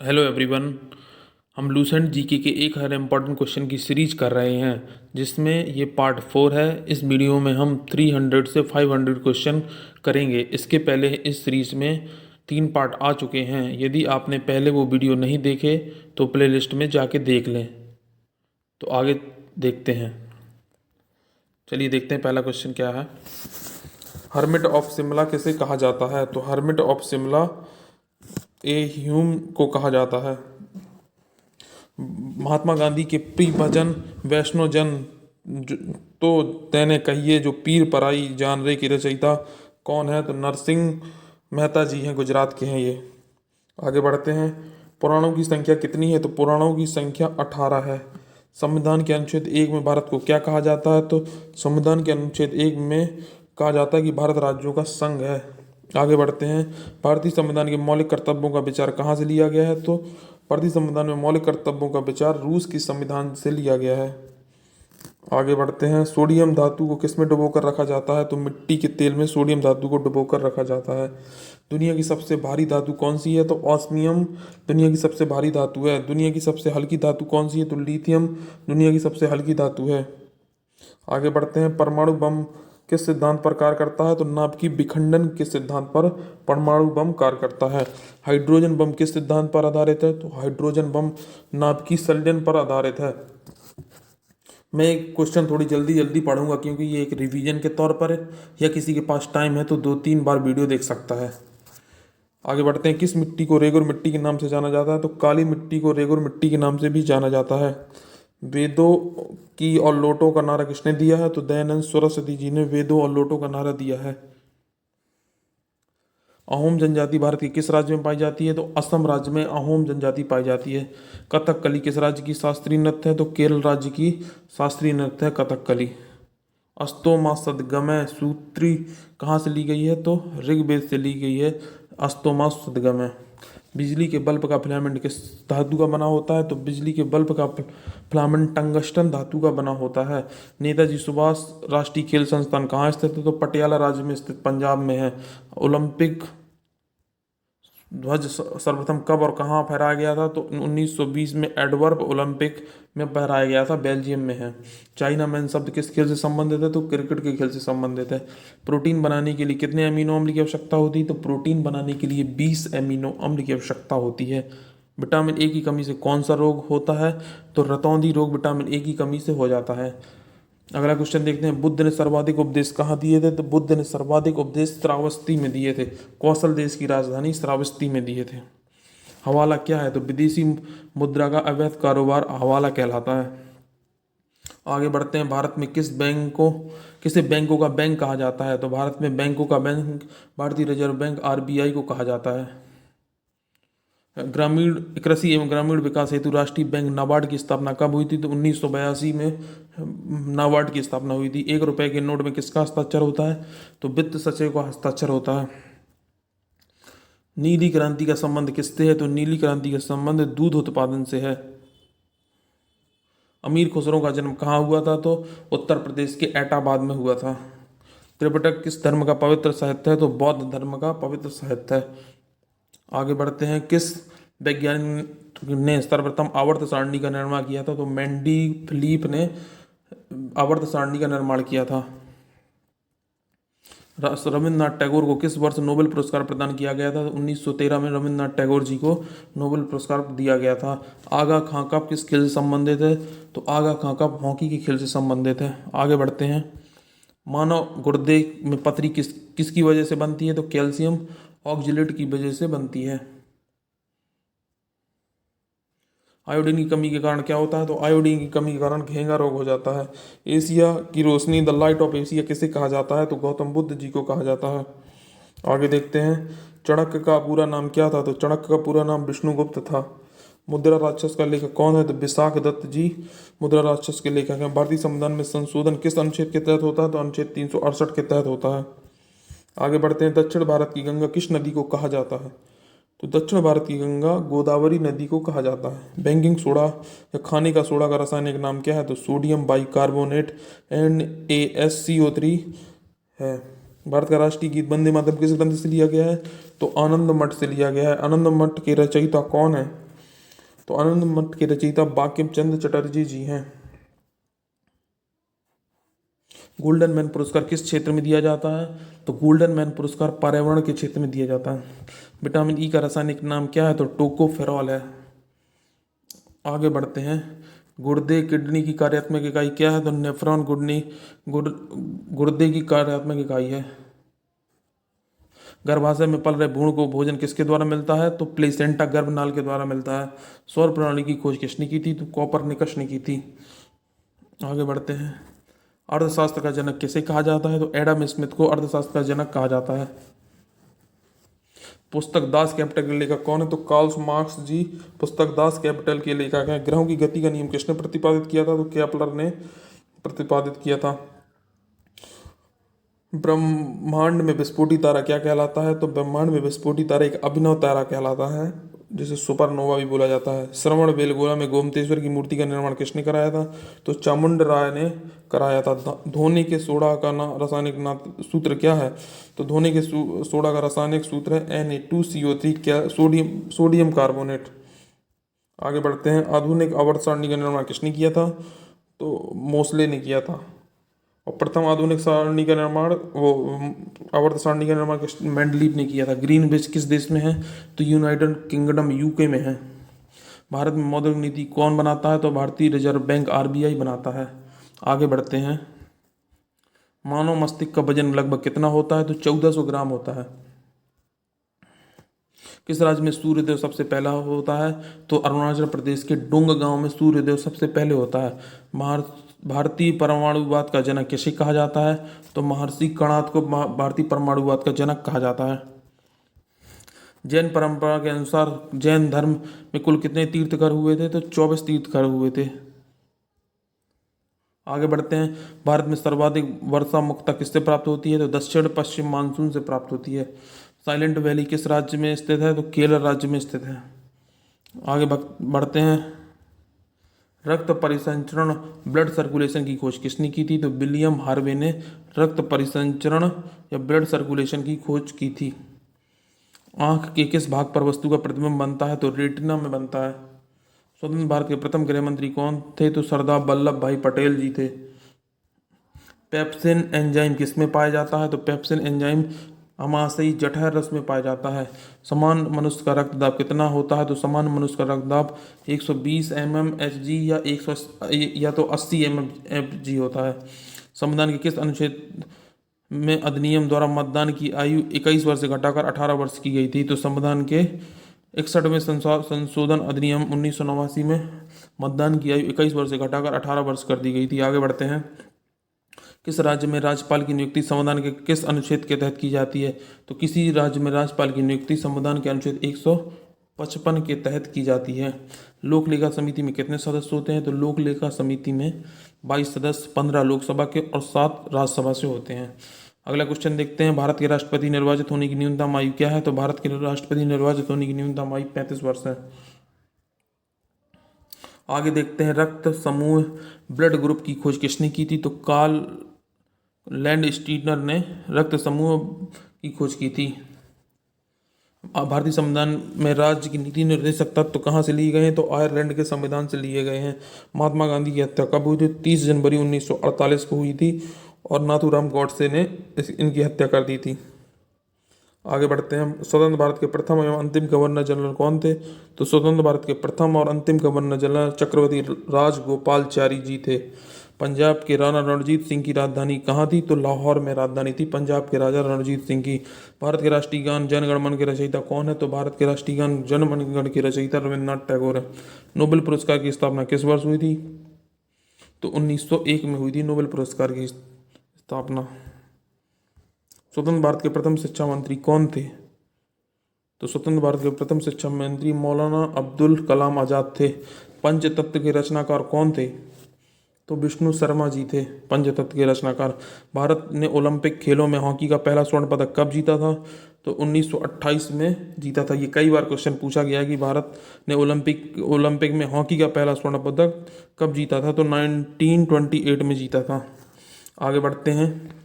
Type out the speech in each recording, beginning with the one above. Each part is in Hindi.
Hello everyone. हम लूसेंट जीके के एक हर इम्पॉर्टेंट क्वेश्चन की सीरीज कर रहे हैं जिसमें ये पार्ट 4 है। इस वीडियो में हम 300 से 500 क्वेश्चन करेंगे। इसके पहले इस सीरीज में 3 पार्ट आ चुके हैं। यदि आपने पहले वो वीडियो नहीं देखे तो प्लेलिस्ट में जाके देख लें। तो आगे देखते हैं। चलिए देखते हैं पहला क्वेश्चन क्या है। हर्मिट ऑफ शिमला किसे कहा जाता है? तो hermit of Shimla A Hume को कहा जाता है। महात्मा गांधी के प्रिय भजन वैष्णो जन तो तेने कहिए जो पीर पराई जान रे की रचयिता कौन है? तो नरसिंह मेहता जी हैं, गुजरात के हैं ये। आगे बढ़ते हैं। पुराणों की संख्या कितनी है? तो पुराणों की संख्या 18 है। संविधान के अनुच्छेद 1 में भारत को क्या कहा जाता है? तो संविधान के अनुच्छेद 1 में कहा जाता है कि भारत राज्यों का संघ है। आगे बढ़ते हैं। भारतीय संविधान के मौलिक कर्तव्यों का विचार कहाँ से लिया गया है? तो भारतीय संविधान में मौलिक कर्तव्यों का विचार रूस की संविधान से लिया गया है। आगे बढ़ते हैं। सोडियम धातु को किस में डुबो कर रखा जाता है? तो मिट्टी के तेल में सोडियम धातु को डुबो कर रखा जाता है। दुनिया की सबसे भारी धातु कौन सी है? तो ऑस्मियम दुनिया की सबसे भारी धातु है। दुनिया की सबसे हल्की धातु कौन सी है? तो लिथियम दुनिया की सबसे हल्की धातु है। आगे बढ़ते हैं। परमाणु बम किस सिद्धांत पर कार्य करता है? तो नाभिकीय विखंडन के सिद्धांत पर परमाणु बम कार्य करता है। हाइड्रोजन बम किस सिद्धांत पर आधारित है? तो हाइड्रोजन बम नाभिकीय संलयन पर आधारित है। मैं एक क्वेश्चन थोड़ी जल्दी जल्दी पढ़ूंगा क्योंकि ये एक रिवीजन के तौर पर है, या किसी के पास टाइम है तो 2-3 बार वीडियो देख सकता है। आगे बढ़ते हैं। किस मिट्टी को रेगुर मिट्टी के नाम से जाना जाता है? तो काली मिट्टी को रेगुर मिट्टी के नाम से भी जाना जाता है। वेदों की और लोटों का नारा किसने दिया है? तो दयानंद सरस्वती जी ने वेदों और लोटों का नारा दिया है। अहोम जनजाति भारत के किस राज्य में पाई जाती है? तो असम राज्य में अहोम जनजाति पाई जाती है। कथकली किस राज्य की शास्त्रीय नृत्य है? तो केरल राज्य की शास्त्रीय नृत्य है कथकली। अस्तो माँ सदगमय सूत्री कहाँ से ली गई है? तो ऋग्वेद से ली गई है अस्तो माँ सदगमय। बिजली के बल्ब का फिलामेंट किस धातु का बना होता है? तो बिजली के बल्ब का फिलामेंट टंगस्टन धातु का बना होता है। नेताजी सुभाष राष्ट्रीय खेल संस्थान कहाँ स्थित है? तो पटियाला राज्य में स्थित पंजाब में है। ओलंपिक ध्वज सर्वप्रथम कब और कहाँ फहराया गया था? तो 1920 में एडवर्ब ओलंपिक में फहराया गया था, बेल्जियम में है। चाइना मैन शब्द किस खेल से संबंधित है? तो क्रिकेट के खेल से संबंधित है। प्रोटीन बनाने के लिए कितने अमीनो अम्ल की आवश्यकता होती है? तो प्रोटीन बनाने के लिए 20 अमीनो अम्ल की आवश्यकता होती है। विटामिन ए की कमी से कौन सा रोग होता है? तो रतौंधी रोग विटामिन ए की कमी से हो जाता है। अगला क्वेश्चन देखते हैं। बुद्ध ने सर्वाधिक उपदेश कहाँ दिए थे? तो बुद्ध ने सर्वाधिक उपदेश श्रावस्ती में दिए थे। कौशल देश की राजधानी श्रावस्ती में दिए थे। हवाला क्या है? तो विदेशी मुद्रा का अवैध कारोबार हवाला कहलाता है। आगे बढ़ते हैं। भारत में किसे बैंकों का बैंक कहा जाता है? तो भारत में बैंकों का बैंक भारतीय रिजर्व बैंक आरबीआई को कहा जाता है। ग्रामीण कृषि एवं ग्रामीण विकास हेतु राष्ट्रीय बैंक नाबार्ड की स्थापना कब हुई थी? तो 1982 में नाबार्ड की स्थापना हुई थी। 1 रुपए के नोट में किसका हस्ताक्षर होता है? तो वित्त सचिव का हस्ताक्षर होता है। नीली क्रांति का संबंध किससे है? तो नीली क्रांति का संबंध दूध उत्पादन से है। अमीर खुसरो का जन्म कहाँ हुआ था? तो उत्तर प्रदेश के एटाबाद में हुआ था। त्रिपिटक किस धर्म का पवित्र साहित्य है? तो बौद्ध धर्म का पवित्र साहित्य है। आगे बढ़ते हैं। किस वैज्ञानिक ने सर्वप्रथम आवर्त सारणी का निर्माण किया था? तो मेंडी फिलिप ने आवर्त सारणी का निर्माण किया था। रविन्द्रनाथ टैगोर को किस वर्ष नोबेल पुरस्कार प्रदान किया गया था? तो 1913 में रविन्द्रनाथ टैगोर जी को नोबेल पुरस्कार दिया गया था। आगा खां कप किस खेल से संबंधित है? तो आगा खां कप हॉकी के खेल से संबंधित है। आगे बढ़ते हैं। मानव गुर्दे में पथरी किसकी वजह से बनती है? तो कैल्शियम ऑक्जेलेट की वजह से बनती है। आयोडीन की कमी के कारण क्या होता है? तो आयोडीन की कमी के कारण घेंगा रोग हो जाता है। एशिया की रोशनी द लाइट ऑफ एशिया किसे कहा जाता है? तो गौतम बुद्ध जी को कहा जाता है। आगे देखते हैं। चाणक्य का पूरा नाम क्या था? तो चाणक्य का पूरा नाम विष्णुगुप्त था। मुद्रा राक्षस का लेखक कौन है? तो विशाख दत्त जी मुद्रा राक्षस के लेखक हैं। भारतीय संविधान में संशोधन किस अनुच्छेद के तहत होता है? तो अनुच्छेद 368 के तहत होता है। आगे बढ़ते हैं। दक्षिण भारत की गंगा किस नदी को कहा जाता है? तो दक्षिण भारत की गंगा गोदावरी नदी को कहा जाता है। बेकिंग सोडा या खाने का सोडा का रासायनिक नाम क्या है? तो सोडियम बाइकार्बोनेट NaSCO3 है। भारत का राष्ट्रीय गीत वंदे मातरम किस ग्रंथ से लिया गया है? तो आनंद मठ से लिया गया है। आनंद मठ के रचयिता कौन है? तो आनंद मठ के रचयिता बांकिम चंद्र चटर्जी जी हैं। गोल्डन मैन पुरस्कार किस क्षेत्र में दिया जाता है? तो गोल्डन मैन पुरस्कार पर्यावरण के क्षेत्र में दिया जाता है। विटामिन ई का रासायनिक नाम क्या है? तो टोकोफेरॉल है। आगे बढ़ते हैं। गुर्दे किडनी की कार्यात्मक इकाई क्या है? तो नेफ्रॉन गुर्दे की कार्यात्मक इकाई है। गर्भाशय में पल रहे भ्रूण को भोजन किसके द्वारा मिलता है? तो प्लेसेंटा गर्भनाल के द्वारा मिलता है। सौर प्रणाली की खोज किसने की थी? तो कोपरनिकस ने की थी। आगे बढ़ते हैं। अर्थशास्त्र का जनक किसे कहा जाता है? तो एडम स्मिथ को अर्थशास्त्र का जनक कहा जाता है। पुस्तक दास कैपिटल के लेखक कौन है? तो कार्ल मार्क्स जी पुस्तक दास कैपिटल के लेखक हैं। ग्रहों की गति का नियम किसने प्रतिपादित किया था? तो केपलर ने प्रतिपादित किया था। ब्रह्मांड में विस्फोटी तारा क्या कहलाता है? तो ब्रह्मांड में विस्फोटी तारा एक अभिनव तारा कहलाता है, जिसे सुपरनोवा भी बोला जाता है। श्रवण बेलगोला में गोमतेश्वर की मूर्ति का निर्माण किसने कराया था? तो चामुंड राय ने कराया था। धोनी के सोडा का रासायनिक सूत्र क्या है? तो धोनी के सोडा का रासायनिक सूत्र है Na2CO3 क्या सोडियम कार्बोनेट। आगे बढ़ते हैं। आधुनिक आवर्त सारणी का निर्माण किसने किया था? तो मोसले ने किया था। और प्रथम आधुनिक सारणी का निर्माण आवर्त सारणी का निर्माण मेंडलीव ने किया था। ग्रीनविच किस देश में है? तो यूनाइटेड किंगडम यूके में है। भारत में मौद्रिक नीति कौन बनाता है? तो भारतीय रिजर्व बैंक RBI बनाता है। आगे बढ़ते हैं। मानव मस्तिष्क का वजन लगभग कितना होता है? तो 1400 ग्राम होता है। किस राज्य में सूर्योदय सबसे पहला होता है? तो अरुणाचल प्रदेश के डुंग गांव में सूर्योदय सबसे पहले होता है। भारतीय परमाणुवाद का जनक किसे कहा जाता है? तो महर्षि कणाद को भारतीय परमाणुवाद का जनक कहा जाता है। जैन परंपरा के अनुसार जैन धर्म में कुल कितने तीर्थकर हुए थे? तो 24 तीर्थकर हुए थे। आगे बढ़ते हैं। भारत में सर्वाधिक वर्षा मुख्यतः किससे प्राप्त होती है? तो दक्षिण पश्चिम मानसून से प्राप्त होती है। साइलेंट वैली किस राज्य में स्थित है? तो केरल राज्य में स्थित है। आगे बढ़ते हैं। रक्त परिसंचरण ब्लड सर्कुलेशन की खोज किसने की थी? तो विलियम हार्वे ने रक्त परिसंचरण या ब्लड सर्कुलेशन की खोज की थी। आंख के किस भाग पर वस्तु का प्रतिबिंब बनता है? तो रेटिना में बनता है। स्वतंत्र भारत के प्रथम गृह मंत्री कौन थे? तो सरदार वल्लभ भाई पटेल जी थे। पेप्सिन एंजाइम किसमें पाया जाता है? तो पेप्सिन एंजाइम अमाशयी जठर रस में पाया जाता है। समान मनुष्य का रक्तदाब कितना होता है? तो समान मनुष्य का रक्तदाब 120 mmHg या 100 या तो 80 mmHg होता है। संविधान के किस अनुच्छेद में अधिनियम द्वारा मतदान की आयु 21 वर्ष से घटाकर 18 वर्ष की गई थी? तो संविधान के 61वें संशोधन अधिनियम 1989 में मतदान की आयु 21 वर्ष से घटाकर 18 वर्ष कर दी गई थी। आगे बढ़ते हैं। किस राज्य में राज्यपाल की नियुक्ति संविधान के किस अनुच्छेद के तहत की जाती है? तो किसी राज्य में राज्यपाल की नियुक्ति संविधान के अनुच्छेद 155 के तहत की जाती है। लोक लेखा समिति में कितने सदस्य होते हैं? तो लोक लेखा समिति में 22 सदस्य 15 लोकसभा के और 7 राज्यसभा से होते हैं। अगला क्वेश्चन देखते हैं। भारत के राष्ट्रपति निर्वाचित होने की न्यूनतम आयु क्या है? तो भारत के राष्ट्रपति निर्वाचित होने की न्यूनतम आयु 35 वर्ष है। आगे देखते हैं। रक्त समूह ब्लड ग्रुप की खोज किसने की थी? तो कार्ल लैंडस्टीनर ने रक्त समूह की खोज की थी। भारतीय संविधान में राज्य की नीति निर्देशक तत्व कहाँ से लिए गए हैं? तो आयरलैंड के संविधान से लिए गए हैं। महात्मा गांधी की हत्या कब हुई थी? 30 जनवरी 1948 को हुई थी और नाथूराम गॉडसे ने इनकी हत्या कर दी थी। आगे बढ़ते हैं। स्वतंत्र भारत के प्रथम एवं अंतिम गवर्नर जनरल कौन थे? तो स्वतंत्र भारत के प्रथम और अंतिम गवर्नर जनरल चक्रवर्ती राजगोपालचारी जी थे। पंजाब के राणा रणजीत सिंह की राजधानी कहाँ थी? तो लाहौर में राजधानी थी पंजाब के राजा रणजीत सिंह की। भारत के राष्ट्रीय गान जन गण मन के रचयिता कौन है? तो भारत के राष्ट्रीय गान जन मन गण के रचयिता रविन्द्रनाथ टैगोर है। नोबेल पुरस्कार की स्थापना किस वर्ष हुई थी? तो 1901 में हुई थी नोबेल पुरस्कार की स्थापना। स्वतंत्र भारत के प्रथम शिक्षा मंत्री कौन थे? तो स्वतंत्र भारत के प्रथम शिक्षा मंत्री मौलाना अब्दुल कलाम आजाद थे। पंचतत्व के रचनाकार कौन थे? तो विष्णु शर्मा जी थे पंचतत्व के रचनाकार। भारत ने ओलंपिक खेलों में हॉकी का पहला स्वर्ण पदक कब जीता था? तो 1928 में जीता था। ये कई बार क्वेश्चन पूछा गया है कि भारत ने ओलंपिक में हॉकी का पहला स्वर्ण पदक कब जीता था? तो 1928 में जीता था। आगे बढ़ते हैं।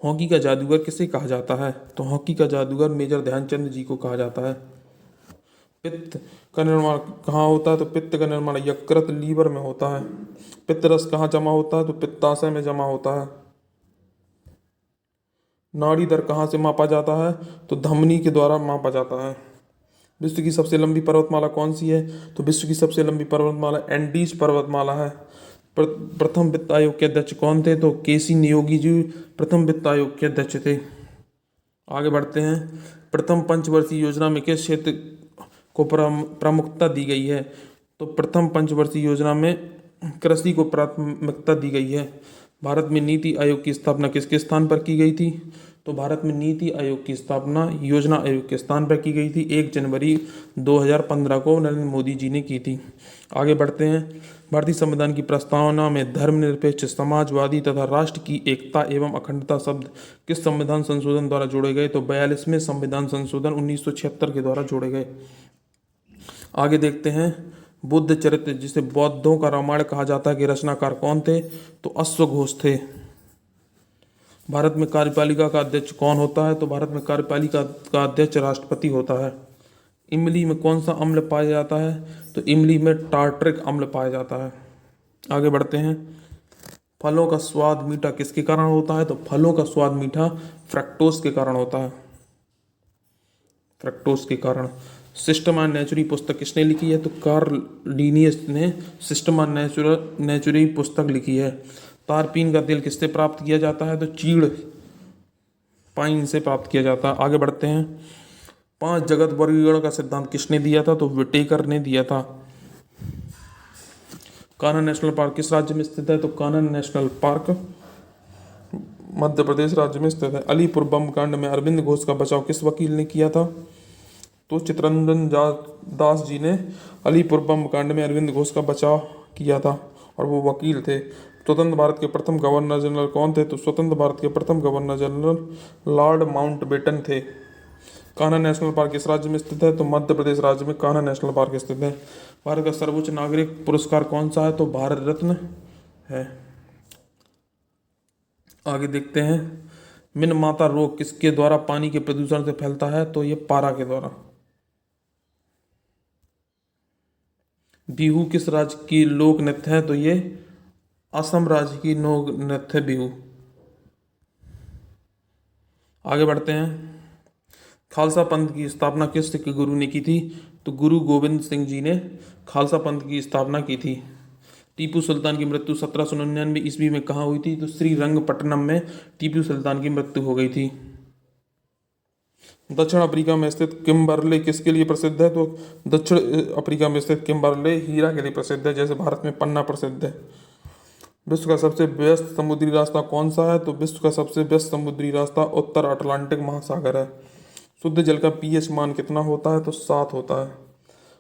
हॉकी का जादूगर किसे कहा जाता है? तो हॉकी का जादूगर मेजर ध्यानचंद जी को कहा जाता है। पित्त का निर्माण कहाँ होता है? तो पित्त का निर्माण यकृत लीवर में होता है। पित्त रस कहाँ जमा होता है? तो पित्ताशय में जमा होता है। नाड़ी दर कहाँ से मापा जाता है? तो धमनी के द्वारा मापा जाता है। विश्व की सबसे लंबी पर्वतमाला कौन सी है? तो विश्व की सबसे लंबी पर्वतमाला एंडीज पर्वतमाला है। प्रथम वित्त आयोग के अध्यक्ष कौन थे? तो केसी नियोगी जी प्रथम वित्त आयोग के अध्यक्ष थे। आगे बढ़ते हैं। प्रथम पंचवर्षीय योजना में किस क्षेत्र को प्रामुख्यता दी गई है? तो प्रथम पंचवर्षीय योजना में कृषि को प्राथमिकता दी गई है। भारत में नीति आयोग की स्थापना किसके स्थान पर की गई थी? तो भारत में नीति आयोग की स्थापना योजना आयोग के स्थान पर की गई थी। 1 जनवरी 2015 को नरेंद्र मोदी जी ने की थी। आगे बढ़ते हैं। भारतीय संविधान की प्रस्तावना में धर्मनिरपेक्ष, समाजवादी तथा राष्ट्र की एकता एवं अखंडता शब्द किस संविधान संशोधन द्वारा जोड़े गए? तो 42वें संविधान संशोधन 1976 के द्वारा जोड़े गए। आगे देखते हैं। बुद्ध चरित्र जिसे बौद्धों का रामायण कहा जाता है के रचनाकार कौन थे? तो अश्वघोष थे। भारत में कार्यपालिका का अध्यक्ष कौन होता है? तो भारत में कार्यपालिका का अध्यक्ष राष्ट्रपति होता है। इमली में कौन सा अम्ल पाया जाता है? तो इमली में टार्टरिक अम्ल पाया जाता है। आगे बढ़ते हैं। फलों का स्वाद मीठा किसके कारण होता है? तो फलों का स्वाद मीठा फ्रक्टोज के कारण होता है। फ्रक्टोज के कारण। सिस्टम एंड नेचुरी पुस्तक किसने लिखी है? तो कार्ल लिनियस ने सिस्टम एंड नेचुरी पुस्तक लिखी है। तारपीन का तेल किससे प्राप्त किया जाता है? तो चीड़ पाइन से प्राप्त किया जाता है। आगे बढ़ते हैं। 5 जगत वर्गीकरण का सिद्धांत किसने दिया था? तो विटेकर ने दिया था। कान्हा नेशनल पार्क किस राज्य में स्थित है? तो कान्हा नेशनल पार्क मध्य प्रदेश राज्य में स्थित है। अलीपुर बम कांड में अरविंद घोष का बचाव किस वकील ने किया था? तो चित्तरंजन दास जी ने अलीपुर बम कांड में अरविंद घोष का बचाव किया था और वो वकील थे। स्वतंत्र भारत के प्रथम गवर्नर जनरल कौन थे? तो स्वतंत्र भारत के प्रथम गवर्नर जनरल लॉर्ड माउंटबेटन थे। कान्हा नेशनल पार्क किस राज्य में स्थित है? तो मध्य प्रदेश राज्य में कान्हा नेशनल पार्क स्थित है। भारत का सर्वोच्च नागरिक पुरस्कार कौन सा है? तो भारत रत्न है। आगे देखते हैं। मिनमाता रोग किसके द्वारा पानी के प्रदूषण से फैलता है? तो ये पारा के द्वारा। बिहू किस राज्य की लोक नृत्य है? तो ये असम राज्य की लोक नृत्य है बिहू। आगे बढ़ते हैं। खालसा पंथ की स्थापना किस सिख गुरु ने की थी? तो गुरु गोविंद सिंह जी ने खालसा पंथ की स्थापना की थी। टीपू सुल्तान की मृत्यु 1799 ईस्वी में कहाँ हुई थी? तो श्रीरंगपट्टनम में टीपू सुल्तान की मृत्यु हो गई थी। दक्षिण अफ्रीका में स्थित किम्बरले किसके लिए प्रसिद्ध है? तो दक्षिण अफ्रीका में स्थित किम्बरले हीरा के लिए प्रसिद्ध है, जैसे भारत में पन्ना प्रसिद्ध है। विश्व का सबसे व्यस्त समुद्री रास्ता कौन सा है? तो विश्व का सबसे व्यस्त समुद्री रास्ता उत्तर अटलांटिक महासागर है। शुद्ध जल का पीएच मान कितना होता है? तो 7 होता है।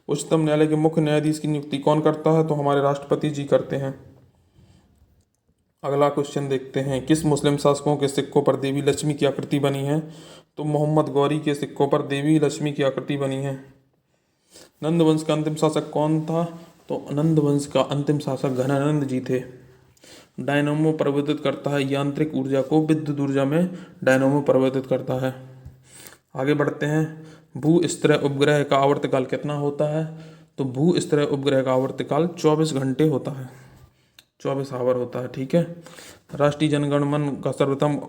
उच्चतम न्यायालय के मुख्य न्यायाधीश की नियुक्ति कौन करता है? तो हमारे राष्ट्रपति जी करते हैं। अगला क्वेश्चन देखते हैं। किस मुस्लिम शासकों के सिक्कों पर देवी लक्ष्मी की आकृति बनी है? तो मोहम्मद गौरी के सिक्कों पर देवी लक्ष्मी की आकृति बनी है। नंद वंश का अंतिम शासक कौन था? तो नंद वंश का अंतिम शासक घनानंद जी थे। डायनामो परिवर्तित करता है यांत्रिक ऊर्जा को विद्युत ऊर्जा में। डायनामो परिवर्तित करता है। आगे बढ़ते हैं। भू स्तरीय उपग्रह का आवर्तकाल कितना होता है? तो भू स्तरीय उपग्रह का आवर्तकाल 24 घंटे होता है। 24 आवर होता है। ठीक है। राष्ट्रीय जनगण मन का सर्वप्रथम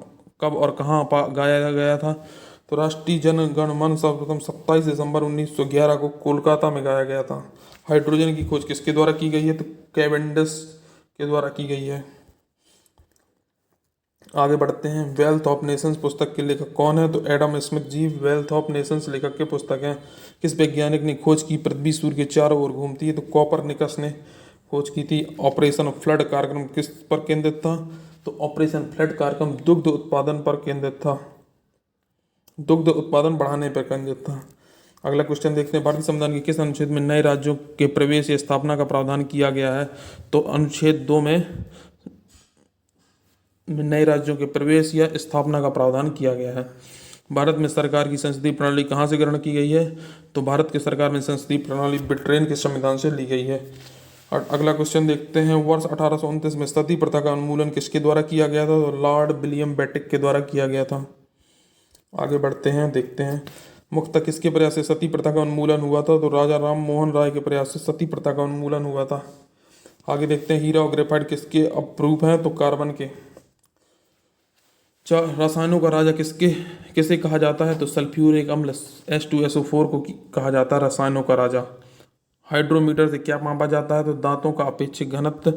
कब और कहाँ गाया गया था? तो राष्ट्रीय जनगण मन सर्वप्रथम 27 दिसंबर 1911 को कोलकाता में गाया गया था। हाइड्रोजन की खोज किसके द्वारा की गई है? तो कैवेंडिश के द्वारा की गई है। आगे बढ़ते हैं। वेल्थ ऑफ नेशंस पुस्तक के लेखक कौन है? तो Adam Smith ji wealth of nations लेखक के पुस्तक हैं। किस वैज्ञानिक ने खोज की पृथ्वी सूर्य के चारों ओर घूमती है? तो कॉपरनिकस ने खोज की थी। ऑपरेशन फ्लड कार्यक्रम किस पर केंद्रित था? तो ऑपरेशन फ्लड कार्यक्रम दुग्ध उत्पादन पर केंद्रित था। दुग्ध उत्पादन बढ़ाने पर केंद्रित था। अगला क्वेश्चन देखते हैं। भारतीय संविधान के किस अनुच्छेद में नए राज्यों के प्रवेश या स्थापना का प्रावधान किया गया है? तो अनुच्छेद 2 में नए राज्यों के प्रवेश या स्थापना का प्रावधान किया गया है। भारत में सरकार की संसदीय प्रणाली कहाँ से ग्रहण की गई है? तो भारत के सरकार में संसदीय प्रणाली ब्रिटेन के संविधान से ली गई है। और अगला क्वेश्चन देखते हैं। वर्ष 1829 में सती प्रथा का उन्मूलन किसके द्वारा किया गया था? तो लॉर्ड विलियम बेटिक के द्वारा किया गया था। आगे बढ़ते हैं, देखते हैं। मुख्यतः किसके प्रयास से सती प्रथा का उन्मूलन हुआ था? तो राजा राम मोहन राय के प्रयास से सती प्रथा का उन्मूलन हुआ था। आगे देखते हैं हीरा और ग्रेफाइट किसके अपरूप हैं? तो कार्बन के। रसायनों का राजा किसे कहा जाता है? तो सल्फ्यूरिक अम्ल H2SO4 को कहा जाता है रसायनों का राजा। हाइड्रोमीटर से क्या मापा जाता है? तो दांतों का अपेक्षित घनत्व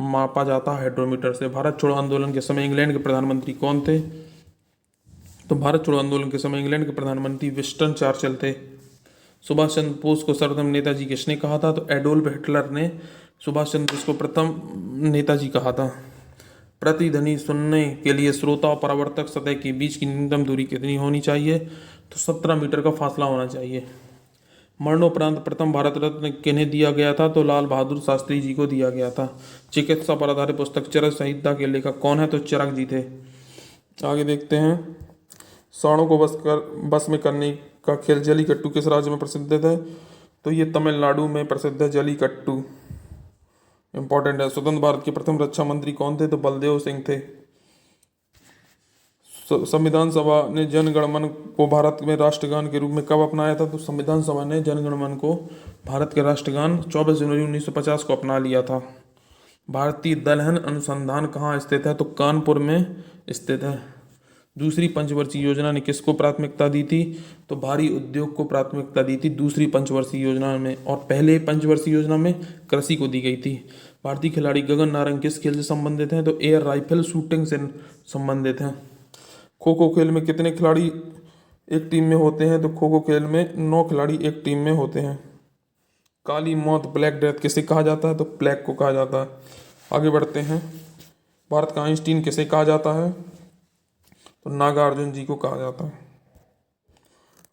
मापा जाता है हाइड्रोमीटर से। भारत छोड़ो आंदोलन के समय इंग्लैंड के प्रधानमंत्री कौन थे? तो भारत छोड़ो आंदोलन के समय इंग्लैंड के प्रधानमंत्री विंस्टन चर्चिल थे। सुभाष चंद्र बोस को सर्वप्रथम नेताजी किसने कहा था? तो एडोल्फ हिटलर ने सुभाष चंद्र बोस को प्रथम नेताजी कहा था। प्रतिध्वनि सुनने के लिए श्रोता और परावर्तक सतह के बीच की न्यूनतम दूरी कितनी होनी चाहिए? तो 17 मीटर का फासला होना चाहिए। मरणोपरांत प्रथम भारत रत्न किन्हें दिया गया था? तो लाल बहादुर शास्त्री जी को दिया गया था। चिकित्सा पर आधारित पुस्तक चरक संहिता के लेखक कौन है? तो चरक जी थे। आगे देखते हैं सांडों को बस में करने का खेल जलीकट्टू किस राज्य में प्रसिद्ध है? तो ये तमिलनाडु में प्रसिद्ध है जलीकट्टू। इंपॉर्टेंट है। स्वतंत्र भारत के प्रथम रक्षा मंत्री कौन थे? तो बलदेव सिंह थे। संविधान सभा ने जन गण मन को भारत में राष्ट्रगान के रूप में कब अपनाया था? तो संविधान सभा ने जन गण मन को भारत के राष्ट्रगान 24 जनवरी 1950 को अपना लिया था। भारतीय दलहन अनुसंधान कहाँ स्थित है? तो कानपुर में स्थित है। दूसरी पंचवर्षीय योजना ने किसको प्राथमिकता दी थी? तो भारी उद्योग को प्राथमिकता दी थी दूसरी पंचवर्षीय योजना में, और पहले पंचवर्षीय योजना में कृषि को दी गई थी। भारतीय खिलाड़ी गगन नारंग किस खेल से संबंधित हैं? तो एयर राइफल शूटिंग से संबंधित हैं। खो खो खेल में कितने खिलाड़ी एक टीम में होते हैं? तो खो खो खेल में 9 खिलाड़ी एक टीम में होते हैं। काली मौत ब्लैक डेथ किसे कहा जाता है? तो प्लेग को कहा जाता है। आगे बढ़ते हैं। भारत का आइंस्टीन किसे कहा जाता है? तो नागार्जुन जी को कहा जाता है।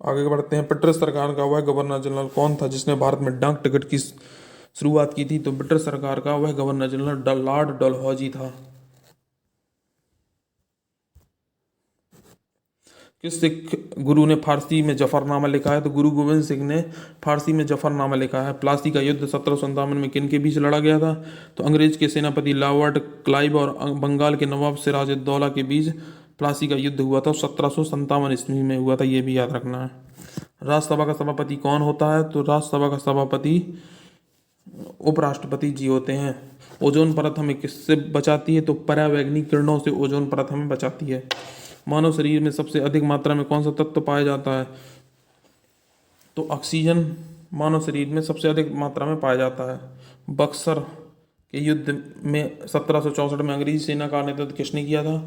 आगे बढ़ते हैं। ब्रिटिश सरकार का वह गवर्नर जनरल कौन था जिसने भारत में डाक टिकट की शुरुआत की थी? तो ब्रिटिश सरकार का वह गवर्नर जनरल लॉर्ड डलहौजी था। किस सिख गुरु ने फारसी में जफरनामा लिखा है? तो गुरु गोविंद सिंह ने फारसी में जफरनामा लिखा है। प्लासी का युद्ध 1757 में किन के बीच लड़ा गया था? तो अंग्रेज के सेनापति लॉर्ड क्लाइव और बंगाल के नवाब सिराजुद्दौला के बीच प्लासी का युद्ध हुआ था। 1757 ईस्वी में हुआ था, ये भी याद रखना है। राज्यसभा का सभापति कौन होता है? तो राज्यसभा का सभापति उपराष्ट्रपति जी होते हैं। ओजोन परत हमें किससे बचाती है? तो परावैंगनी किरणों से ओजोन परत हमें बचाती है। मानव शरीर में सबसे अधिक मात्रा में कौन सा तत्व पाया जाता है? तो ऑक्सीजन मानव शरीर में सबसे अधिक मात्रा में पाया जाता है। बक्सर के युद्ध में 1764 में अंग्रेजी सेना का नेतृत्व किसने किया था?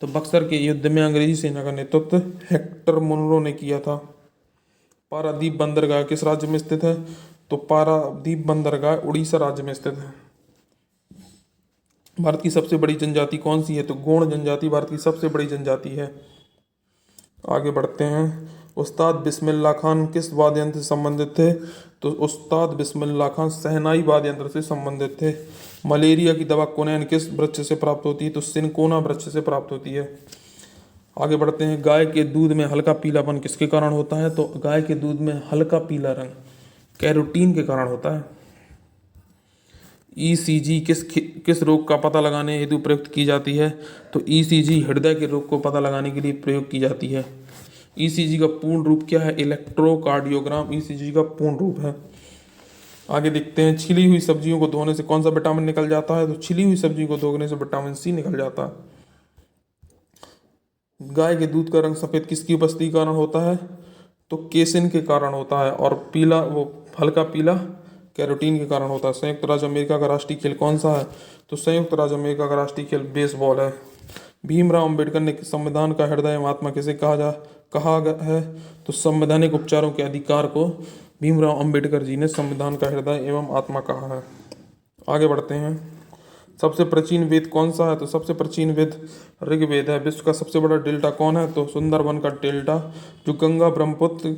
तो बक्सर के युद्ध में अंग्रेजी सेना का नेतृत्व हेक्टर मुनरो ने किया था। पारादीप बंदरगाह किस राज्य में स्थित है? तो पारादीप बंदरगाह उड़ीसा राज्य में स्थित है। भारत की सबसे बड़ी जनजाति कौन सी है? तो गोंड जनजाति भारत की सबसे बड़ी जनजाति है। आगे बढ़ते हैं। उस्ताद बिस्मिल्लाह खान किस वाद्य यंत्र से संबंधित थे? तो उस्ताद बिस्मिल्लाह खान शहनाई वाद्य यंत्र से संबंधित थे। मलेरिया की दवा कोनैन किस वृक्ष से प्राप्त होती है? तो सिनकोना वृक्ष से प्राप्त होती है। आगे बढ़ते हैं। गाय के दूध में हल्का पीलापन किसके कारण होता है? तो गाय के दूध में हल्का पीला रंग कैरोटीन के कारण होता है। ईसीजी किस रोग का पता लगाने हेतु प्रयुक्त की जाती है? तो ईसीजी हृदय के रोग को पता लगाने के लिए प्रयोग की जाती है। ईसीजी का पूर्ण रूप क्या है? इलेक्ट्रोकार्डियोग्राम ईसीजी का पूर्ण रूप है। आगे देखते हैं। छिली हुई सब्जियों को धोने से कौन सा विटामिन निकल जाता है? तो छिली हुई सब्जी को धोने से विटामिन सी निकल जाता है। गाय के दूध का रंग सफेद किसकी उपस्थिति के कारण होता है? तो केसिन के कारण होता है, और पीला वो हल्का पीला कैरोटीन के कारण होता है। संयुक्त राज्य अमेरिका का राष्ट्रीय खेल कौन सा है? तो संयुक्त राज्य अमेरिका का राष्ट्रीय खेल बेसबॉल है। भीमराव अंबेडकर ने संविधान का हृदय एवं आत्मा किसे कहा है? तो संवैधानिक उपचारों के अधिकार को भीमराव अंबेडकर जी ने संविधान का हृदय एवं आत्मा कहा है। आगे बढ़ते हैं। सबसे प्राचीन वेद कौन सा है? तो सबसे प्राचीन वेद ऋग्वेद है। विश्व का सबसे बड़ा डेल्टा कौन है? तो सुंदरबन का डेल्टा, जो गंगा ब्रह्मपुत्र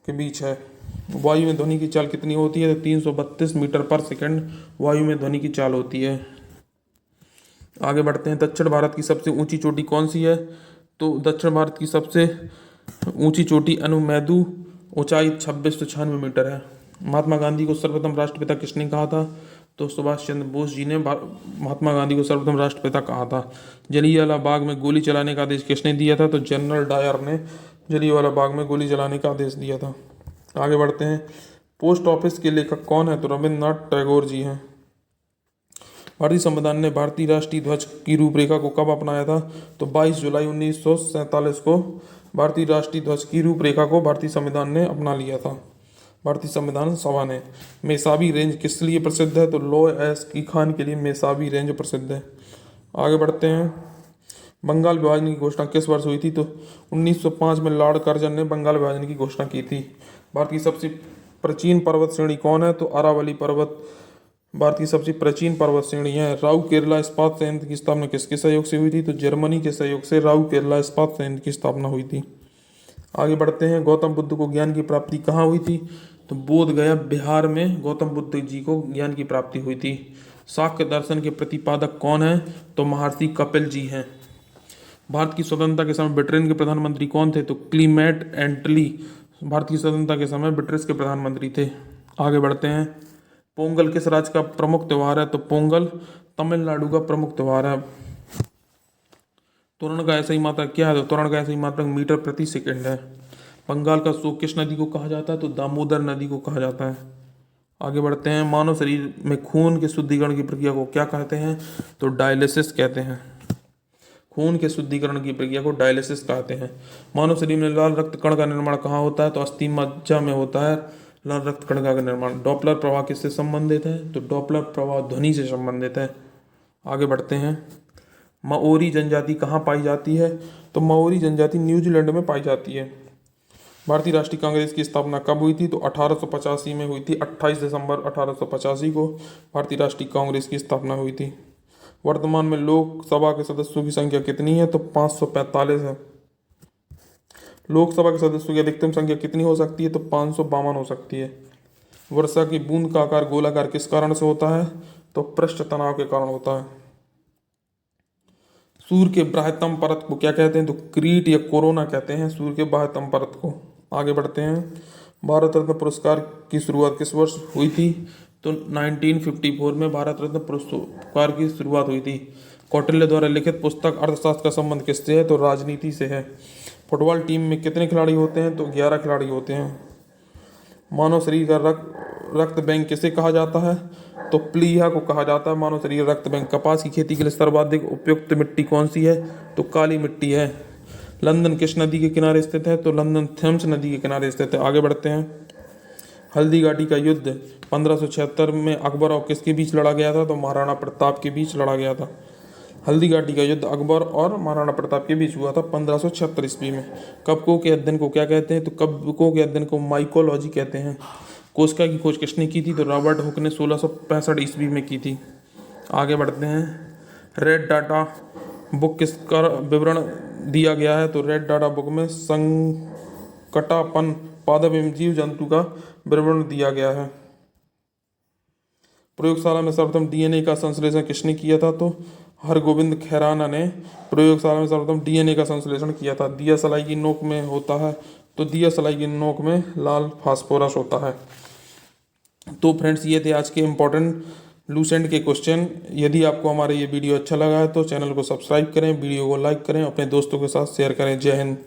के बीच है। वायु में ध्वनि की चाल कितनी होती है? तो 332 मीटर पर सेकंड वायु में ध्वनि की चाल होती है। आगे बढ़ते हैं। दक्षिण भारत की सबसे ऊंची चोटी कौन सी है? तो दक्षिण भारत की सबसे ऊंची चोटी अनुमेरु, ऊंचाई 2696 मीटर है। महात्मा गांधी को सर्वप्रथम राष्ट्रपिता किसने कहा था? तो सुभाष चंद्र बोस जी ने महात्मा गांधी को सर्वप्रथम राष्ट्रपिता कहा था। जलियांवाला बाग में गोली चलाने का आदेश किसने दिया था? तो जनरल डायर ने जलियांवाला बाग में गोली जलाने का आदेश दिया था। आगे बढ़ते हैं। पोस्ट ऑफिस के लेखक कौन है? तो रविंद्रनाथ टैगोर जी हैं। भारतीय संविधान ने भारतीय राष्ट्रीय ध्वज की रूपरेखा को कब अपनाया था? तो 22 जुलाई 1947 को भारतीय राष्ट्रीय ध्वज की रूपरेखा को भारतीय संविधान ने अपना लिया था, भारतीय संविधान सभा ने। मेसाबी रेंज किस लिए प्रसिद्ध है? तो लौ एस की खान के लिए मेसाबी रेंज प्रसिद्ध है। आगे बढ़ते हैं। बंगाल विभाजन की घोषणा किस वर्ष हुई थी? तो 1905 में लॉर्ड कर्जन ने बंगाल विभाजन की घोषणा की थी। भारत की सबसे प्राचीन पर्वत श्रेणी कौन है? तो अरावली पर्वत भारत की सबसे प्राचीन पर्वत श्रेणी है। राउ केरला इस्पात संयंत्र की स्थापना किसके सहयोग से हुई थी? तो जर्मनी के सहयोग से राउ केरला इस्पात संयंत्र की स्थापना हुई थी। आगे बढ़ते हैं। गौतम बुद्ध को ज्ञान की प्राप्ति कहाँ हुई थी? तो बोध गया बिहार में गौतम बुद्ध जी को ज्ञान की प्राप्ति हुई थी। शाक्य दर्शन के प्रतिपादक कौन है? तो महर्षि कपिल जी हैं। भारत की स्वतंत्रता के समय ब्रिटेन के प्रधानमंत्री कौन थे? तो क्लीमेट एंटली भारत की स्वतंत्रता के समय ब्रिटिश के प्रधानमंत्री थे। आगे बढ़ते हैं। पोंगल किस राज्य का प्रमुख त्योहार है? तो पोंगल तमिलनाडु का प्रमुख त्योहार है। त्वरण का ऐसा ही मात्रक क्या है? तो त्वरण का ऐसा ही मात्रक मीटर प्रति सेकंड है। बंगाल का शोक किस नदी को कहा जाता है? तो दामोदर नदी को कहा जाता है। आगे बढ़ते हैं। मानव शरीर में खून के शुद्धिकरण की प्रक्रिया को क्या कहते हैं? तो डायलिसिस कहते हैं। खून के शुद्धिकरण की प्रक्रिया को डायलिसिस कहते हैं। मानव शरीर में लाल रक्त कण का निर्माण कहाँ होता है? तो अस्थि मज्जा में होता है लाल रक्त कण का निर्माण। डॉपलर प्रवाह किससे संबंधित है? तो डॉपलर प्रवाह ध्वनि से संबंधित है। आगे बढ़ते हैं। माओरी जनजाति कहाँ पाई जाती है? तो माओरी जनजाति न्यूजीलैंड में पाई जाती है। भारतीय राष्ट्रीय कांग्रेस की स्थापना कब हुई थी? तो 1885 में हुई थी। 28 दिसंबर 1885 को भारतीय राष्ट्रीय कांग्रेस की स्थापना हुई थी। वर्तमान में लोकसभा के सदस्यों की संख्या कितनी है? तो 545 है। लोकसभा के सदस्यों की अधिकतम संख्या कितनी हो सकती है? तो 552 हो सकती है। वर्षा की बूंद का आकार गोलाकार किस कारण से होता है? तो पृष्ठ तनाव के कारण होता है। सूर्य के बाह्यतम परत को क्या कहते हैं? तो क्रीट या कोरोना कहते हैं सूर्य के बाह्यतम परत को। आगे बढ़ते हैं। भारत रत्न पुरस्कार की शुरुआत किस वर्ष हुई थी? तो 1954 में भारत रत्न पुरस्कार की शुरुआत हुई थी। कौटिल्य द्वारा लिखित पुस्तक अर्थशास्त्र का संबंध किससे है? तो राजनीति से है। फुटबॉल टीम में कितने खिलाड़ी होते हैं? तो 11 खिलाड़ी होते हैं। मानव शरीर का रक्त बैंक किसे कहा जाता है? तो प्लीहा को कहा जाता है मानव शरीर रक्त बैंक। कपास की खेती के लिए सर्वाधिक उपयुक्त मिट्टी कौन सी है? तो काली मिट्टी है। लंदन किस नदी के किनारे स्थित है? तो लंदन थेम्स नदी के किनारे स्थित है। आगे बढ़ते हैं। हल्दी घाटी का युद्ध 1576 में अकबर और किसके बीच लड़ा गया था? तो महाराणा प्रताप के बीच लड़ा गया था। हल्दी घाटी का युद्ध अकबर और महाराणा प्रताप के बीच हुआ था 1576 ईस्वी में। कवकों के अध्ययन को क्या कहते हैं? तो कवकों के अध्ययन को माइकोलॉजी कहते हैं। कोशिका की खोज किसने की थी? तो रॉबर्ट हुक ने 1665 ईस्वी में की थी। आगे बढ़ते हैं। रेड डाटा बुक किसका विवरण दिया गया है? तो रेड डाटा बुक में संकटापन पादप एवं जीव जंतु का विवरण दिया गया है। प्रयोगशाला में सर्वप्रथम डीएनए का संश्लेषण किसने किया था? तो हरगोविंद खैराना ने प्रयोगशाला में सर्वप्रथम डीएनए का संश्लेषण किया था। दिया सलाई की नोक में होता है? तो दिया सलाई की नोक में लाल फास्फोरस होता है। तो फ्रेंड्स, ये थे आज के इम्पोर्टेंट लूसेंट के क्वेश्चन। यदि आपको हमारा ये वीडियो अच्छा लगा है तो चैनल को सब्सक्राइब करें, वीडियो को लाइक करें, अपने दोस्तों के साथ शेयर करें। जय हिंद।